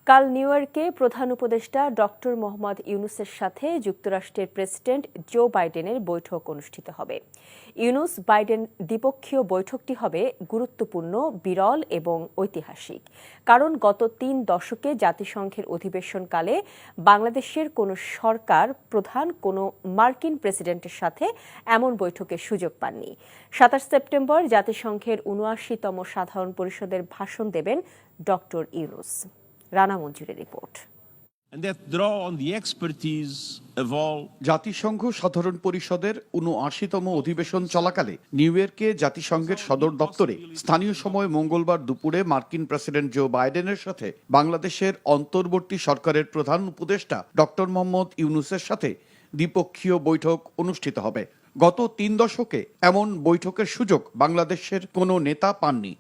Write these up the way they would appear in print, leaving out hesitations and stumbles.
কাল নিউ ইয়র্কে প্রধান উপদেষ্টা ডক্টর মোহাম্মদ ইউনূসের সাথে যুক্তরাষ্ট্রের প্রেসিডেন্ট জো বাইডেনের বৈঠক অনুষ্ঠিত হবে। ইউনূস বাইডেন দ্বিপক্ষীয় বৈঠকটি হবে গুরুত্বপূর্ণ, বিরল এবং ঐতিহাসিক। কারণ গত ৩ দশকে জাতিসংঘের অধিবেশনকালে বাংলাদেশের কোনো সরকার প্রধান কোনো মার্কিন প্রেসিডেন্টের সাথে এমন বৈঠকের সুযোগ পাননি। ২৭ সেপ্টেম্বর জাতিসংঘের ৭৯তম সাধারণ পরিষদের ভাষণ দেবেন ডক্টর ইউনূস। রানা মঞ্জুরের রিপোর্ট। জাতিসংঘ সাধারণ পরিষদের ৭৯তম অধিবেশন চলাকালে নিউ ইয়র্কে জাতিসংঘের সদর দপ্তরে স্থানীয় সময় মঙ্গলবার দুপুরে মার্কিন প্রেসিডেন্ট জো বাইডেনের সাথে বাংলাদেশের অন্তর্বর্তী সরকারের প্রধান উপদেষ্টা ডক্টর মোহাম্মদ ইউনূসের সাথে দ্বিপক্ষীয় বৈঠক অনুষ্ঠিত হবে। গত ৩ দশকে এমন বৈঠকের সুযোগ বাংলাদেশের কোনো নেতা পাননি।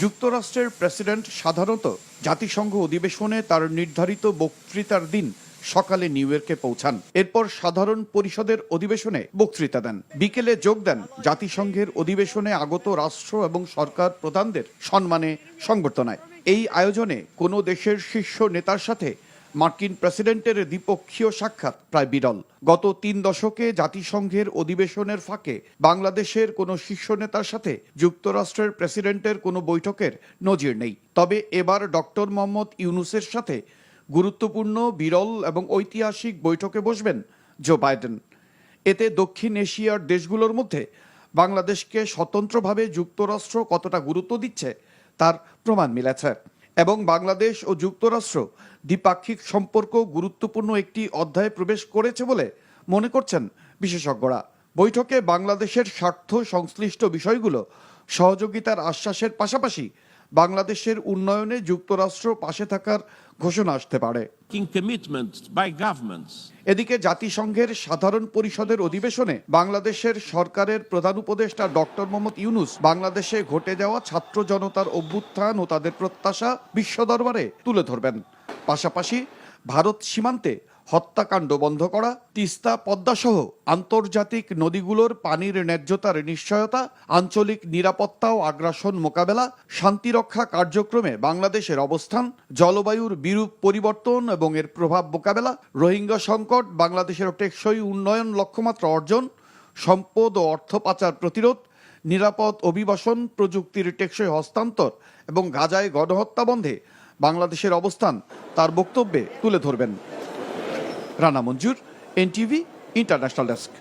যুক্তরাষ্ট্রের প্রেসিডেন্ট সাধারণত জাতিসংঘ অধিবেশনে তার নির্ধারিত বক্তৃতার দিন সকালে নিউ ইয়র্কে পৌঁছান। এরপর সাধারণ পরিষদের অধিবেশনে বক্তৃতা দেন। বিকেলে যোগ দেন জাতিসংঘের অধিবেশনে আগত রাষ্ট্র এবং সরকার প্রধানদের সম্মানে সংবর্ধনায়। এই আয়োজনে কোনো দেশের শীর্ষ নেতার সাথে মার্কিন প্রেসিডেন্টের দ্বিপক্ষীয় সাক্ষাৎ প্রায় বিরল। গত ৩ দশকে জাতিসংঘের অধিবেশনের ফাঁকে বাংলাদেশের কোনো শীর্ষ নেতার সাথে যুক্তরাষ্ট্রের প্রেসিডেন্টের কোনো বৈঠকের নজির নেই। তবে এবার ডক্টর মোহাম্মদ ইউনূসের সাথে গুরুত্বপূর্ণ, বিরল এবং ঐতিহাসিক বৈঠকে বসবেন জো বাইডেন। এতে দক্ষিণ এশিয়ার দেশগুলোর মধ্যে বাংলাদেশকে স্বতন্ত্রভাবে যুক্তরাষ্ট্র কতটা গুরুত্ব দিচ্ছে তার প্রমাণ মিলেছে এবং বাংলাদেশ ও যুক্তরাষ্ট্র দ্বিপাক্ষিক সম্পর্ক গুরুত্বপূর্ণ একটি অধ্যায়ে প্রবেশ করেছে বলে মনে করছেন বিশেষজ্ঞরা। বৈঠকে বাংলাদেশের স্বার্থ সংশ্লিষ্ট বিষয়গুলো সহযোগিতার আশ্বাসের পাশাপাশি বাংলাদেশের উন্নয়নে যুক্তরাষ্ট্র পাশে থাকার ঘোষণা আসতে পারে। এদিকে জাতিসংঘের সাধারণ পরিষদের অধিবেশনে বাংলাদেশের সরকারের প্রধান উপদেষ্টা ডক্টর মোহাম্মদ ইউনূস বাংলাদেশে ঘটে যাওয়া ছাত্র জনতার অভ্যুত্থান ও তাদের প্রত্যাশা বিশ্ব দরবারে তুলে ধরবেন। পাশাপাশি ভারত সীমান্তে হত্যাকাণ্ড বন্ধ করা, তিস্তা, পদ্মা সহ আন্তর্জাতিক নদীগুলোর পানির ন্যায্যতার নিশ্চয়তা, আঞ্চলিক নিরাপত্তা ও আগ্রাসন মোকাবেলা, শান্তিরক্ষা কার্যক্রমে বাংলাদেশের অবস্থান, জলবায়ুর বিরূপ পরিবর্তন এবং এর প্রভাব মোকাবেলা, রোহিঙ্গা সংকট, বাংলাদেশের টেকসই উন্নয়ন লক্ষ্যমাত্রা অর্জন, সম্পদ ও অর্থ পাচার প্রতিরোধ, নিরাপদ অভিবাসন, প্রযুক্তির টেকসই হস্তান্তর এবং গাজায় গণহত্যা বন্ধে বাংলাদেশের অবস্থান তার বক্তব্যে তুলে ধরবেন। রানা মঞ্জুর, এনটিভি, ইন্টারন্যাশনাল ডেস্ক।